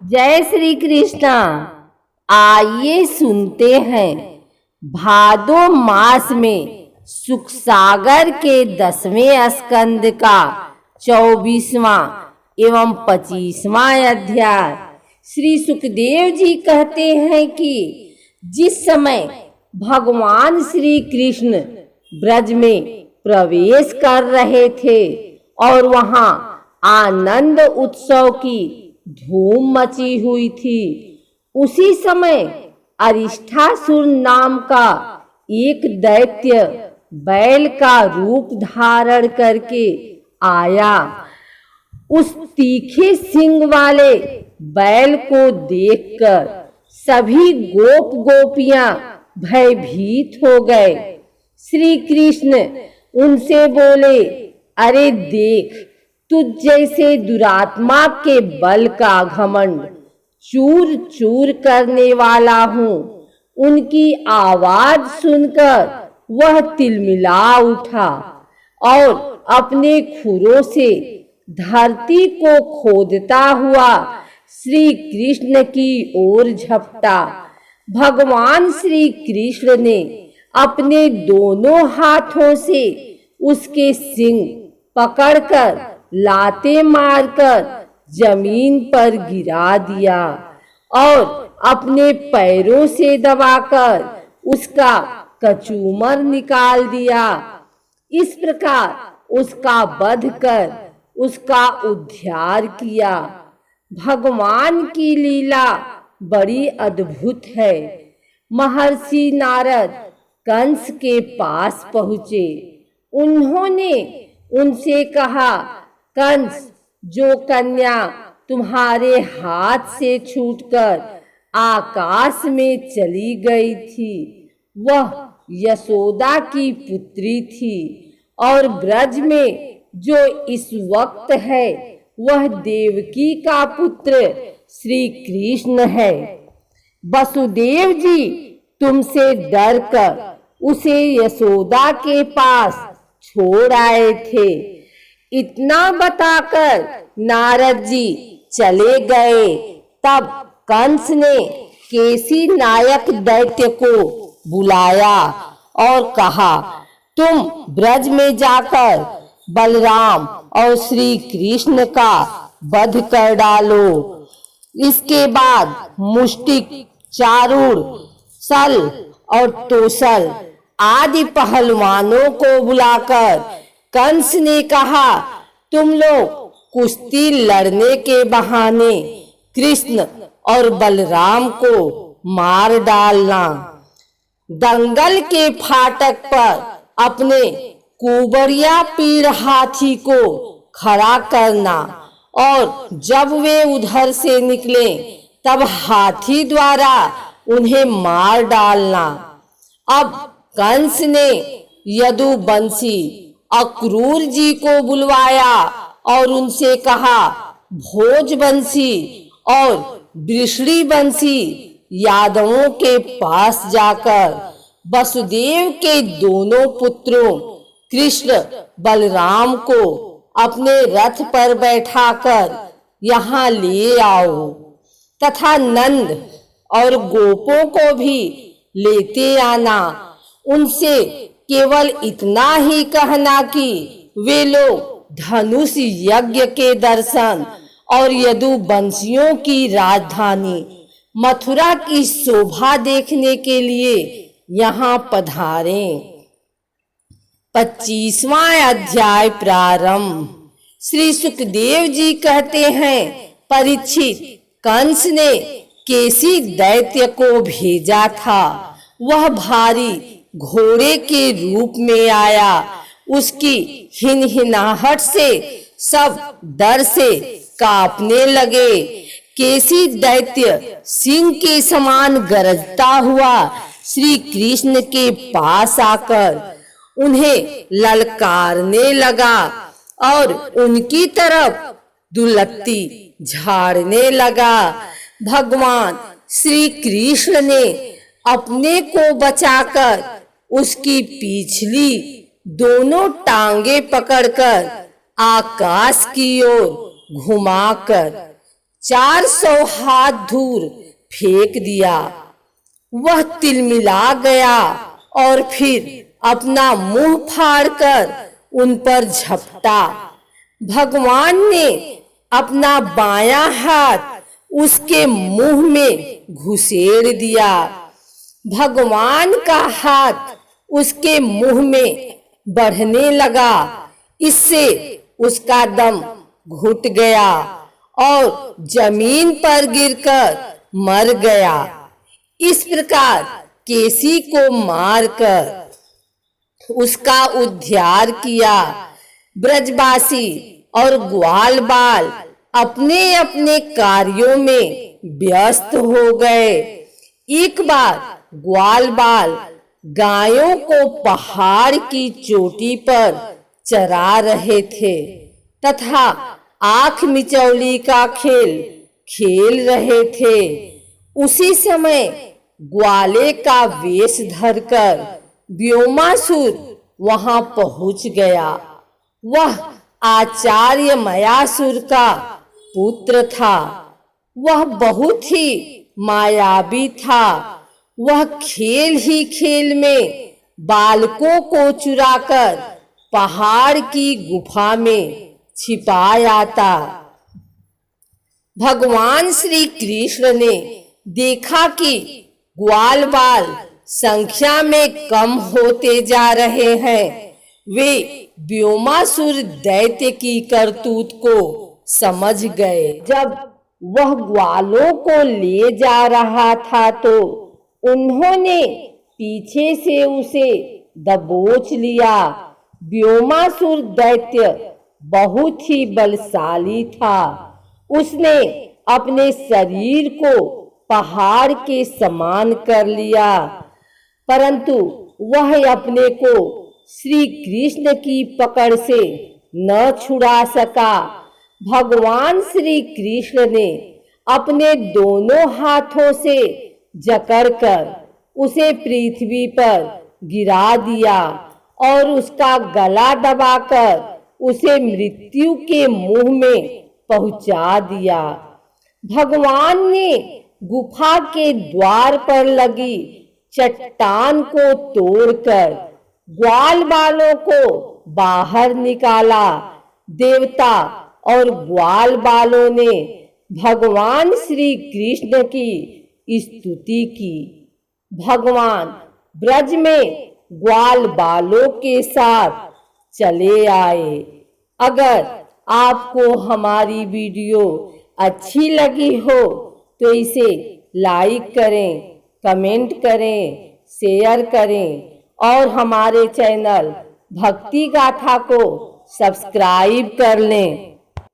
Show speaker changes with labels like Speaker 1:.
Speaker 1: जय श्री कृष्णा। आइए सुनते हैं भादो मास में सुख सागर के 10वें स्कंद का 24वां एवं 25वां अध्याय। श्री सुखदेव जी कहते हैं कि जिस समय भगवान श्री कृष्ण ब्रज में प्रवेश कर रहे थे और वहां आनंद उत्सव की धूम मची हुई थी, उसी समय अरिष्ठासुर नाम का एक दैत्य बैल का रूप धारण करके आया। उस तीखे सींग वाले बैल को देखकर सभी गोप गोपियां भयभीत हो गए। श्री कृष्ण उनसे बोले, अरे देख, तुझ जैसे दुरात्मा के बल का घमंड चूर चूर करने वाला हूँ। उनकी आवाज सुनकर वह तिलमिला उठा और अपने खुरों से धरती को खोदता हुआ श्री कृष्ण की ओर झपटा। भगवान श्री कृष्ण ने अपने दोनों हाथों से उसके सींग पकड़कर लाते मारकर जमीन पर गिरा दिया और अपने पैरों से दबाकर उसका कचूमर निकाल दिया। इस प्रकार उसका वध कर उसका उद्धार किया। भगवान की लीला बड़ी अद्भुत है। महर्षि नारद कंस के पास पहुँचे। उन्होंने उनसे कहा, कंस, जो कन्या तुम्हारे हाथ से छूटकर आकाश में चली गई थी, वह यशोदा की पुत्री थी और ब्रज में जो इस वक्त है वह देवकी का पुत्र श्री कृष्ण है। वसुदेव जी तुमसे डरकर उसे यशोदा के पास छोड़ आए थे। इतना बताकर नारद जी चले गए। तब कंस ने केसी नायक दैत्य को बुलाया और कहा, तुम ब्रज में जाकर बलराम और श्री कृष्ण का वध कर डालो। इसके बाद मुष्टिक, चारूढ़, सल और तोसल आदि पहलवानों को बुलाकर कंस ने कहा, तुम लोग कुश्ती लड़ने के बहाने कृष्ण और बलराम को मार डालना। दंगल के फाटक पर अपने कुबड़िया पीड़ हाथी को खड़ा करना और जब वे उधर से निकले तब हाथी द्वारा उन्हें मार डालना। अब कंस ने यदुवंशी अक्रूर जी को बुलवाया और उनसे कहा, भोजवंशी और वृषणीवंशी यादवों के पास जाकर वसुदेव के दोनों पुत्रों कृष्ण बलराम को अपने रथ पर बैठाकर यहाँ ले आओ तथा नंद और गोपों को भी लेते आना। उनसे केवल इतना ही कहना कि वे लोग धनुष यज्ञ के दर्शन और यदुवंशियों की राजधानी मथुरा की शोभा देखने के लिए यहाँ पधारें। 25वां अध्याय प्रारंभ। श्री सुखदेव जी कहते हैं, परीक्षित, कंस ने केसी दैत्य को भेजा था। वह भारी घोड़े के रूप में आया। उसकी हिनहिनाहट से सब डर से कांपने लगे। केसी दैत्य सिंह के समान गरजता हुआ श्री कृष्ण के पास आकर उन्हें ललकारने लगा और उनकी तरफ दुलत्ती झाड़ने लगा। भगवान श्री कृष्ण ने अपने को बचाकर उसकी पिछली दोनों टांगे पकड़कर आकाश की ओर घुमाकर 400 हाथ दूर फेंक दिया। वह तिलमिला गया और फिर अपना मुंह फाड़कर उन पर झपटा। भगवान ने अपना बायां हाथ उसके मुंह में घुसेड़ दिया। भगवान का हाथ उसके मुंह में बढ़ने लगा। इससे उसका दम घुट गया और जमीन पर गिरकर मर गया। इस प्रकार केसी को मारकर उसका उद्धार किया। ब्रजवासी और ग्वाल बाल अपने अपने कार्यों में व्यस्त हो गए। एक बार ग्वाल बाल गायों को पहाड़ की चोटी पर चरा रहे थे तथा आंख मिचौली का खेल खेल रहे थे। उसी समय ग्वाले का वेश धरकर व्योमासुर वहां पहुंच गया। वह आचार्य मयासुर का पुत्र था। वह बहुत ही मायावी था। वह खेल ही खेल में बालकों को चुराकर पहाड़ की गुफा में छिपा आता। भगवान श्री कृष्ण ने देखा कि ग्वाल बाल संख्या में कम होते जा रहे हैं। वे व्योमासुर दैत्य की करतूत को समझ गए। जब वह ग्वालों को ले जा रहा था तो उन्होंने पीछे से उसे दबोच लिया। व्योमासुर दैत्य बहुत ही बलशाली था। उसने अपने शरीर को पहाड़ के समान कर लिया, परंतु वह अपने को श्री कृष्ण की पकड़ से न छुड़ा सका। भगवान श्री कृष्ण ने अपने दोनों हाथों से जकड़कर उसे पृथ्वी पर गिरा दिया और उसका गला दबाकर उसे मृत्यु के मुंह में पहुंचा दिया। भगवान ने गुफा के द्वार पर लगी चट्टान को तोड़कर ग्वाल बालों को बाहर निकाला। देवता और ग्वाल बालों ने भगवान श्री कृष्ण की स्तुति की। भगवान ब्रज में ग्वाल बालों के साथ चले आए। अगर आपको हमारी वीडियो अच्छी लगी हो तो इसे लाइक करें, कमेंट करें, शेयर करें और हमारे चैनल भक्ति गाथा को सब्सक्राइब कर लें।